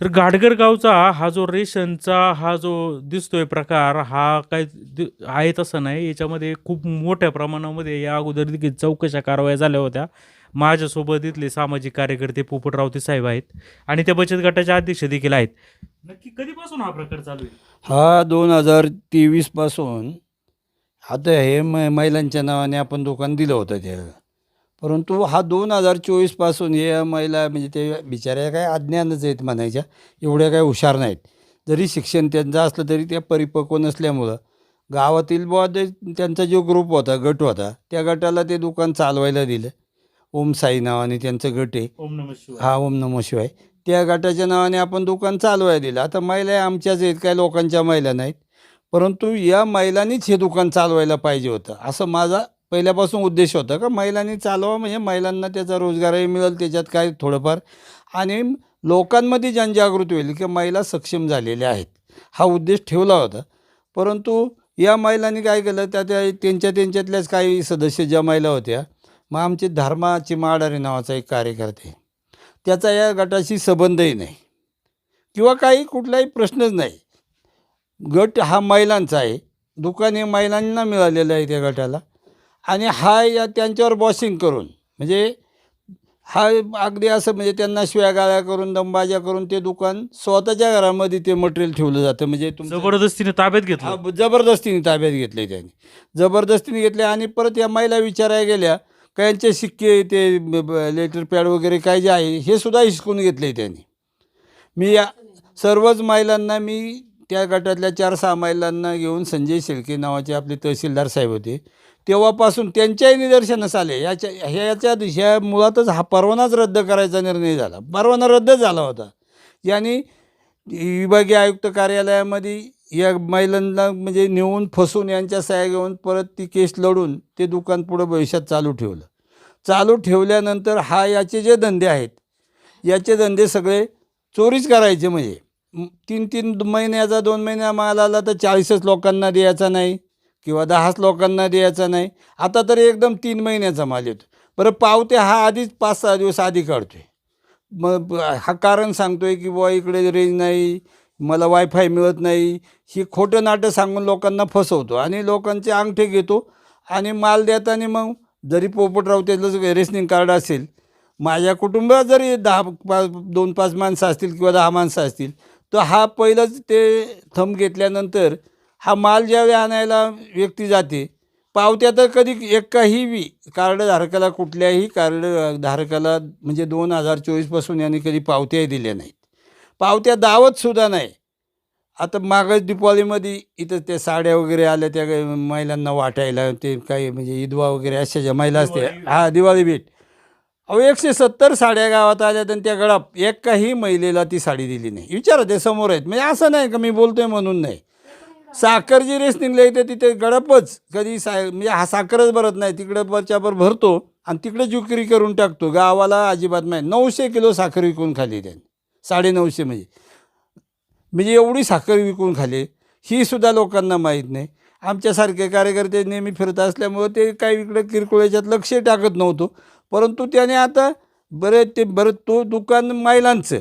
तर घाटगर गावचा हा जो रेशनचा हा जो दिसतोय प्रकार हा काय आहे तसं नाही. याच्यामध्ये खूप मोठ्या प्रमाणामध्ये या अगोदर देखील चौकशा कारवाया झाल्या होत्या. माझ्यासोबत इथले सामाजिक कार्यकर्ते पोपट रावते साहेब आहेत आणि त्या बचत गटाचे अध्यक्ष देखील आहेत. नक्की कधीपासून हा प्रकार चालू आहे? हा 2023 पासून आता हे महिलांच्या नावाने आपण दुकान दिलं होतं त्याला. परंतु हा 2024 पासून हे महिला म्हणजे ते बिचाऱ्या काय अज्ञानच आहेत म्हणायच्या, एवढ्या काय हुशार नाहीत. जरी शिक्षण त्यांचं असलं तरी त्या परिपक्व नसल्यामुळं गावातील बुवा ते त्यांचा जो ग्रुप होता, गट होता, त्या गटाला ते दुकान चालवायला दिलं. ओम साई नावाने त्यांचं गट आहे. ओम नमः शिवाय. हा, ओम नमः शिवाय. त्या गटाच्या नावाने आपण दुकान चालवायला दिलं. आता महिला आमच्याच आहेत, काही लोकांच्या महिला नाहीत. परंतु या महिलांनीच हे दुकान चालवायला पाहिजे होतं, असं माझा पहिल्यापासून उद्देश होता. का महिलांनी चालवा म्हणजे महिलांना त्याचा रोजगारही मिळेल, त्याच्यात काय थोडंफार, आणि लोकांमध्ये जनजागृती होईल की महिला सक्षम झालेल्या आहेत, हा उद्देश ठेवला होता. परंतु या महिलांनी काय केलं, त्यांच्यातल्याच काही सदस्य ज्या महिला होत्या, मग आमचे धर्माची माडारे नावाचा एक कार्यकर्ते, त्याचा या गटाशी संबंधही नाही किंवा काही कुठलाही प्रश्नच नाही. गट हा महिलांचा आहे, दुकान हे महिलांना मिळालेलं आहे त्या गटाला. आणि हा या त्यांच्यावर बॉसिंग करून म्हणजे हा अगदी असं म्हणजे त्यांना शिव्यागाळ्या करून दमबाज्या करून ते दुकान स्वतःच्या घरामध्ये ते मटेरियल ठेवलं जातं. म्हणजे तुमचं जबरदस्तीने ताब्यात हा घेतलं. जबरदस्तीने ताब्यात घेतले त्यांनी, जबरदस्तीने घेतले. आणि परत या महिला विचारायला गेल्या का यांचे शिक्के ते लेटर पॅड वगैरे काय जे आहे हे सुद्धा हिसकून घेतले त्यांनी. मी या सर्वच महिलांना, मी त्या गटातल्या 4-6 महिलांना घेऊन संजय शेळके नावाचे आपले तहसीलदार साहेब होते, तेव्हापासून त्यांच्याही निदर्शनास आले. ह्या मुळातच हा परवानाच रद्द करायचा निर्णय झाला. परवाना रद्दच झाला होता. यांनी विभागीय आयुक्त कार्यालयामध्ये या महिलांना म्हणजे नेऊन फसून यांच्या सह्या घेऊन परत ती केस लढून ते दुकान पुढं भविष्यात चालू ठेवलं. चालू ठेवल्यानंतर हा याचे जे धंदे आहेत, याचे धंदे सगळे चोरीच करायचे. म्हणजे 3-3 महिन्याचा 2 महिन्या माल आला तर 40च लोकांना द्यायचा नाही किंवा 10च लोकांना द्यायचा नाही. आता तर एकदम 3 महिन्याचा माल येतो. बरं, पावत्या हा आधीच 5-6 दिवस आधी काढतो आहे. मग हा कारण सांगतो आहे की बुवा इकडे रेंज नाही, मला वायफाय मिळत नाही, ही खोटं नाटं सांगून लोकांना फसवतो आणि लोकांचे अंगठे घेतो. आणि माल देताना मग जरी पोपटराव त्याचं रेशनिंग कार्ड असेल, माझ्या कुटुंबात जरी 2-5 माणसं असतील किंवा 10 माणसं असतील, तर हा पहिलंच ते थंब घेतल्यानंतर हा माल ज्यावेळी आणायला व्यक्ती जाते, पावत्या तर कधी एकाही बी कार्डधारकाला, कुठल्याही कार्डधारकाला म्हणजे 2024पासून यांनी कधी पावत्याही दिल्या नाहीत. पावत्या दावतसुद्धा नाही. आता मागच दीपावलीमध्ये इथं त्या साड्या वगैरे आल्या त्या महिलांना वाटायला, ते काही म्हणजे ईदवा वगैरे अशा ज्या महिला असते, हा दिवाळी भेट, अहो 170 साड्या गावात आल्या आणि त्या गळाप एकाही महिलेला ती साडी दिली नाही. विचारा, ते समोर आहेत. म्हणजे असं नाही का मी बोलतोय म्हणून नाही. साखर जी रेसनिंगला येते तिथे गडपच कधी म्हणजे हा साखरच भरत नाही, तिकडं बच्यावर भरतो आणि तिकडे विक्री करून टाकतो. गावाला अजिबात नाही. 900 किलो साखर विकून खाली त्यांनी, 950 म्हणजे एवढी साखर विकून खाली, ही सुद्धा लोकांना माहीत नाही. आमच्यासारखे कार्यकर्ते नेहमी फिरत असल्यामुळं ते काही इकडे किरकोळ याच्यात लक्ष टाकत नव्हतो. परंतु त्याने आता बरं तो दुकान महिलांचं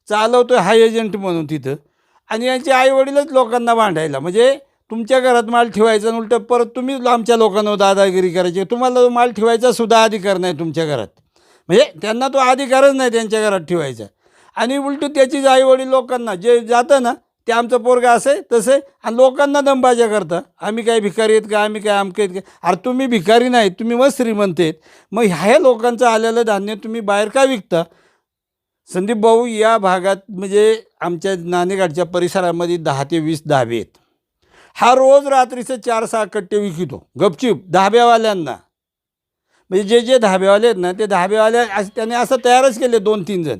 चालवतो हा एजंट म्हणून तिथं, आणि यांचे आईवडीलच लोकांना भांडायला, म्हणजे तुमच्या घरात माल ठेवायचा आणि उलटं परत तुम्ही आमच्या लोकांवर दादागिरी करायची. तुम्हाला माल ठेवायचा सुद्धा अधिकार नाही तुमच्या घरात, म्हणजे त्यांना तो अधिकारच नाही त्यांच्या घरात ठेवायचा. आणि उलटं त्याचीच आईवडील लोकांना जे जातं ना, ते आमचं पोरगा असे तसे, आणि लोकांना दमबाजा करता, आम्ही काय भिकारी आहेत का, आम्ही काय आमके आहेत का. अरे तुम्ही भिकारी नाहीत, तुम्ही मस्त श्रीमंत आहेत. मग ह्या लोकांचं आलेलं धान्य तुम्ही बाहेर का विकता? संदीप भाऊ, या भागात म्हणजे आमच्या नाणेगाडच्या परिसरामध्ये 10 ते 20 धाबे आहेत. हा रोज रात्रीचं 4-6 कट्टे विकतो गपचूप धाब्यावाल्यांना. म्हणजे जे धाब्यावाले आहेत ना, ते धाब्यावाले त्याने असं तयारच केले 2-3 जण,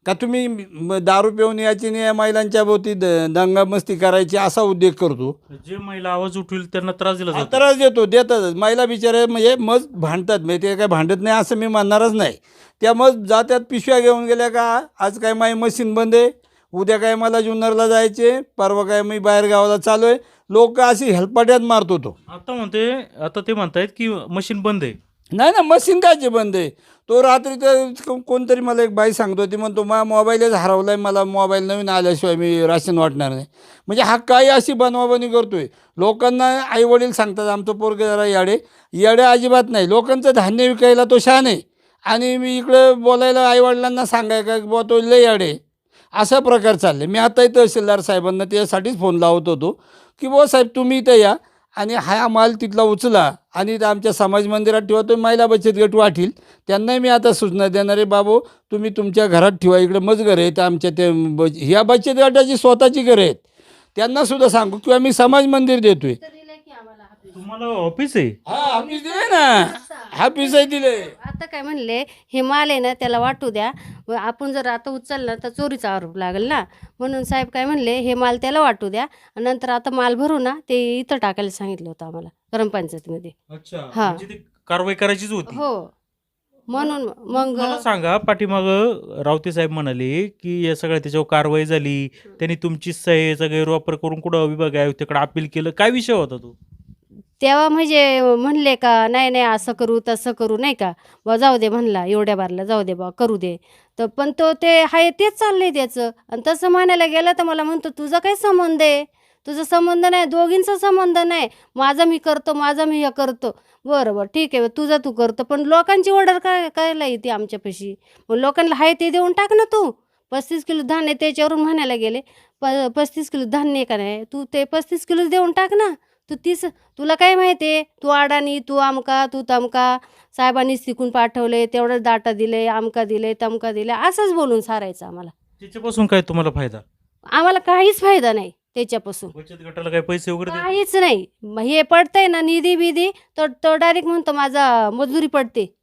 का तुम्ही दारू पिऊन यायची नाही, महिलांच्या भोवती दंगामस्ती करायची, असा उद्योग करतो. जे महिला आवाज उठविल त्यांना त्रास दिला जातो. त्रास देतातच महिला बिचारे. म्हणजे मग भांडतात, म्हणजे ते काय भांडत नाही असं मी म्हणणारच नाही. त्या मग जात्यात पिशव्या घेऊन गेल्या का, आज काय माझी मशीन बंद आहे, उद्या काय मला जुन्नरला जायचे, परवा काय मी बाहेर गावाला चालू आहे. लोक अशी हेलपाट्यात मारतो तो. आता ते म्हणतायत की मशीन बंद आहे. नाही ना, मशीन कायचे बंद आहे. तो रात्री तर कोणतरी मला एक बाई सांगत होती, म्हणतो माझा मोबाईलच हरवला आहे, मला मोबाईल नवीन आल्याशिवाय मी राशन वाटणार नाही. म्हणजे हा काही अशी बनवाबनी करतोय. लोकांना आईवडील सांगतात आमचं पोरगं जरा येडे अजिबात नाही. लोकांचं धान्य विकायला तो शहाणा आहे आणि मी इकडं बोलायला आईवडिलांना सांगाय का बुवा तो लय येडे. असा प्रकार चालले. मी आताही तहसीलदार साहेबांना त्यासाठीच फोन लावत होतो की बुवा साहेब तुम्ही इथं या आणि हा माल तिथला उचला आणि इथं आमच्या समाज मंदिरात ठेवा. तो महिला बचत गट वाटील. त्यांनाही मी आता सूचना देणार आहे, बाबू तुम्ही तुमच्या घरात ठेवा, इकडे मजघर आहेत आमच्या ते ह्या बचत गटाची स्वतःची घरं आहेत, त्यांनासुद्धा सांगू किंवा मी समाज मंदिर देतो आहे. तुम्हाला ऑफिस आहे? हा ऑफिस दिले ना, ऑफिस आहे दिले. आता काय म्हणले, हे माल आहे ना त्याला वाटू द्या, आपण जर आता उचललं तर चोरीचा आरोप लागेल ना, म्हणून साहेब काय म्हणले हे माल त्याला वाटू द्या, नंतर आता माल भरू ना ते इथं टाकायला सांगितलं होतं आम्हाला ग्रामपंचायतीमध्ये. अच्छा, हा. म्हणजे ती कारवाई करायचीच होती. हो, म्हणून मग मला सांगा, पाठीमाग रावते साहेब म्हणाले की या सगळ्या त्याच्यावर कारवाई झाली, त्यांनी तुमची सह्येचा गैरवापर करून कुठं विभाग आयुक्ताकडे अपील केलं, काय विषय होता तो? तेव्हा म्हणजे म्हणले का नाही नाही असं करू तसं करू, नाही का बा जाऊ दे म्हणला, एवढ्या बारला जाऊ दे बा करू दे. तर पण तो ते आहे तेच चाललंय त्याचं. आणि तसं म्हणायला गेलं तर मला म्हणतो तुझा काय संबंध आहे, तुझा संबंध नाही, दोघींचा संबंध नाही, माझा मी करतो, माझा मी हे करतो. बरं बरं ठीक आहे, तुझा तू करतो, पण लोकांची ऑर्डर काय करायला येते आमच्यापाशी. मग लोकांना हाय ते देऊन टाक ना तू. 35 किलो धान्य त्याच्यावरून म्हणायला गेले 35 किलो धान्य का नाही, तू ते 35 किलोच देऊन टाक ना. तू तुला काय माहिती आहे, तू अडाणी, तू आमका, तू तमका, साहेबांनी शिकून पाठवले, तेवढंच डाटा दिले, आमका दिले, तमका दिले, असंच बोलून सारायचं आम्हाला. त्याच्यापासून काय तुम्हाला फायदा? आम्हाला काहीच फायदा नाही त्याच्यापासून, बचत गटाला काय पैसे वगैरे काहीच नाही. हे पडतंय ना निधी बिधी, तो डायरेक्ट म्हणतो माझा मजुरी पडते.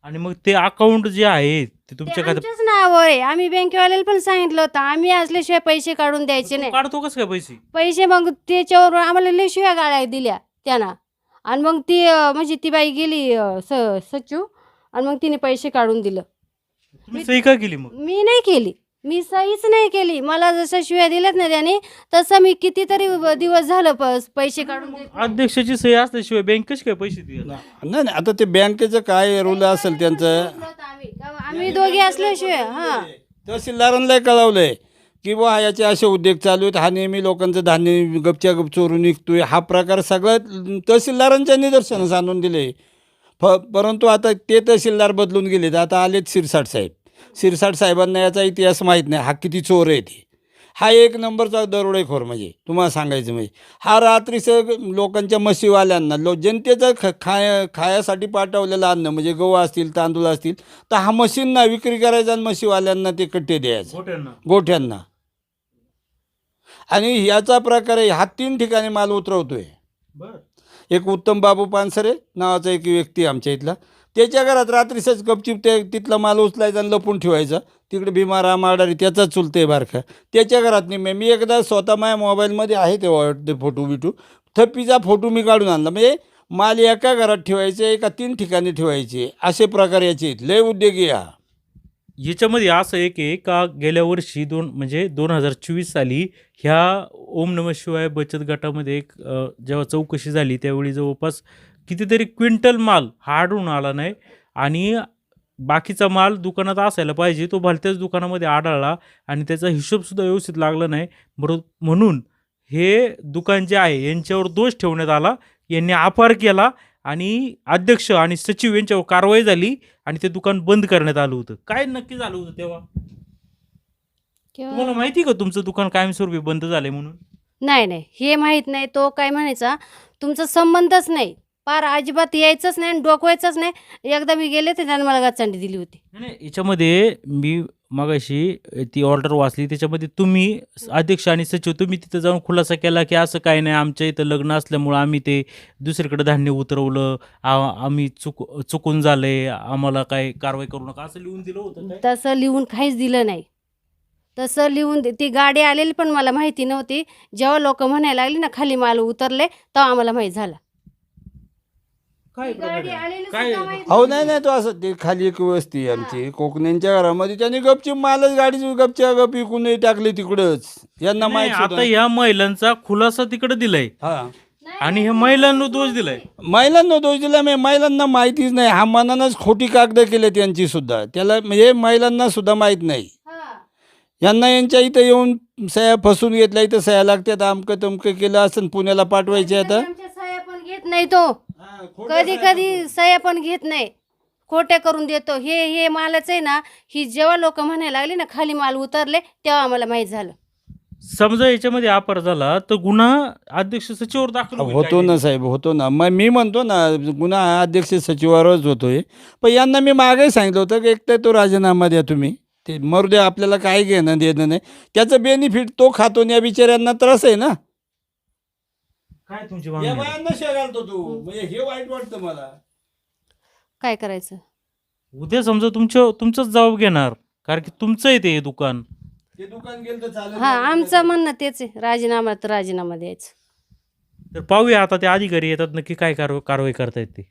आणि मग ते अकाउंट जे आहे ते ते तुमच्या खात्यात आमच्याच नावावर आहे. आम्ही बँकेवाल्याला पण सांगितलं होतं, आम्ही असल्याशिवाय पैसे काढून द्यायचे तू नाही. काढतो कसं काय पैसे? पैसे मग त्याच्यावर आम्हाला लय शिव्या गाळ्या दिल्या त्यांना. आणि मग ती म्हणजे ती बाई गेली सचिव, आणि मग तिने पैसे काढून दिलं. तुम्ही सही का केली मग? मी नाही केली, मी सहीच नाही केली. मला जसं शिव्या दिल्यात ना त्याने, तसं मी कितीतरी दिवस झालं पैसे काढून देत नाही. अध्यक्षाची सही असल्याशिवाय बँक कशी काय पैसे देईल? नाही नाही, आता ते बँकेचं काय रूल असेल त्यांचं. आम्ही दोघे असल्याशिवाय हा तहसीलदारांना कळवलंय की बुवा याचे असे उद्योग चालू आहेत, हा नेहमी लोकांचं धान्य गपच्या गप चोरून निघतोय, हा प्रकार सगळं तहसीलदारांच्या निदर्शनास आणून दिले. परंतु आता ते तहसीलदार बदलून गेलेत, आता आलेत शिरसाट साहेब. शिरसाट साहेबांना याचा इतिहास माहीत नाही, हा किती चोर आहे ते. हा एक नंबरचा दरोडेखोर. म्हणजे तुम्हाला सांगायचं म्हणजे हा रात्रीचं लोकांच्या म्हशीवाल्यांना जनतेचं खायासाठी पाठवलेलं अन्न म्हणजे गहू असतील, तांदूळ असतील, तर हा म्हशींना विक्री करायचा आणि म्हशीवाल्यांना ते कट्टे द्यायचं गोठ्यांना. आणि याचा प्रकार आहे, हा 3 ठिकाणी माल उतरवतोय. एक उत्तम बाबू पानसरे नावाचा एक व्यक्ती आमच्या इथला, त्याच्या घरात रात्रीच गपचिप तिथला माल उचलायचा आणि लपून ठेवायचा. तिकडे भीमा रामाडारी त्याचा चुलते बारखा, त्याच्या घरात नाही. मी एकदा स्वतः माझ्या मोबाईलमध्ये आहे ते फोटो बिटू, थप्पीचा फोटो मी काढून आणला. म्हणजे माल एका घरात ठेवायचे का 3 ठिकाणी ठेवायचे, असे प्रकार याचे लय उद्योगी हा. याच्यामध्ये असं एक आहे का गेल्या वर्षी 2024 साली ह्या ओम नमः शिवाय बचत गटामध्ये एक जेव्हा चौकशी झाली त्यावेळी जवळपास कितीतरी क्विंटल माल हा आढळून आला नाही. आणि बाकीचा माल दुकानात असायला पाहिजे तो भलत्याच दुकानामध्ये आढळला आणि त्याचा हिशोबसुद्धा व्यवस्थित लागला नाही. म्हणून हे दुकान जे आहे यांच्यावर दोष ठेवण्यात आला, यांनी अपार केला आणि अध्यक्ष आणि सचिव यांच्यावर कारवाई झाली आणि ते दुकान बंद करण्यात आलं होतं. काय नक्की झालं होतं तेव्हा तुम्हाला माहिती का तुमचं दुकान कायमस्वरूपी बंद झालंय म्हणून? नाही नाही, हे माहीत नाही. तो काय म्हणायचा तुमचा संबंधच नाही, पार अजिबात यायचंच नाही आणि डोकवायचंच नाही. एकदा मी गेले तर त्याने मला गाचांडी दिली होती. नाही, याच्यामध्ये मी मगाशी ती ऑर्डर वाचली, त्याच्यामध्ये तुम्ही अध्यक्ष आणि सचिव तुम्ही तिथं जाऊन खुलासा केला की असं काही नाही, आमच्या इथं लग्न असल्यामुळं आम्ही ते दुसरीकडे धान्य उतरवलं, आम्ही चुकून झालंय, आम्हाला काय कारवाई करू नका असं लिहून दिलं होतं काय? तसं लिहून काहीच दिलं नाही. तसं लिहून ती गाडी आलेली पण मला माहिती नव्हती. जेव्हा लोक म्हणायला लागली ना खाली माल उतरले तेव्हा आम्हाला माहीत झालं. काय गाडी आलेली काय सुद्धा माहित हो नाही नाही, तो असं ते खाली एक वस्ती आहे आमची कोकण्यांच्या घरामध्ये, त्यांनी गपचीप मालच गाडीची गपच्या गप विकून टाकली तिकडंच. यांना नाही, माहित आता या महिलांचा खुलासा तिकडे दिलाय. हा आणि हे महिलांना दोष दिलाय. महिलांना दोष दिला मी, महिलांना माहितीच नाही. हा मनानंच खोटी कागद केले त्यांची सुद्धा, त्याला म्हणजे महिलांना सुद्धा माहीत नाही. यांना यांच्या इथं येऊन सह्या फसून घेतल्या, इथं सह्या लागतात, अमकं तमकं केलं असं, पुण्याला पाठवायचे आता. आमच्या सह्या पण घेत नाही तो, कधी कधी सह्या पण घेत नाही, खोट्या करून देतो. हे मालच आहे ना, ही जेव्हा लोक म्हणायला लागली ना खाली माल उतरले, तेव्हा आम्हाला माहीत झालं. समजा याच्यामध्ये अपार झाला तर गुन्हा अध्यक्ष सचिवावर दाखल होईल होतो ना साहेब, होतो ना. मग मी म्हणतो ना गुन्हा हा अध्यक्ष सचिवावरच होतोय. पण यांना मी मागे सांगितलं होतं की एक तर तो राजीनामा द्या तुम्ही, ते मरू द्या, आपल्याला काही घेणं देणं नाही. त्याचं बेनिफिट तो खातो आणि या बिचाऱ्यांना त्रास आहे ना. काय तुमची या मागणी आहे? बायांना शेगालतो तू, म्हणजे हे वाईट वाटतं मला. काय करायचं? उद्या समजा तुमचाच जबाब घेणार, कारण की तुमचं आहे ते दुकान. ते दुकान गेलं तर चालेल. हा, आमचं म्हणणं तेच आहे, राजीनामा तर राजीनामा द्यायचं. तर पाहूया आता ते अधिकारी येतात नक्की काय कारवाई करतायत ते.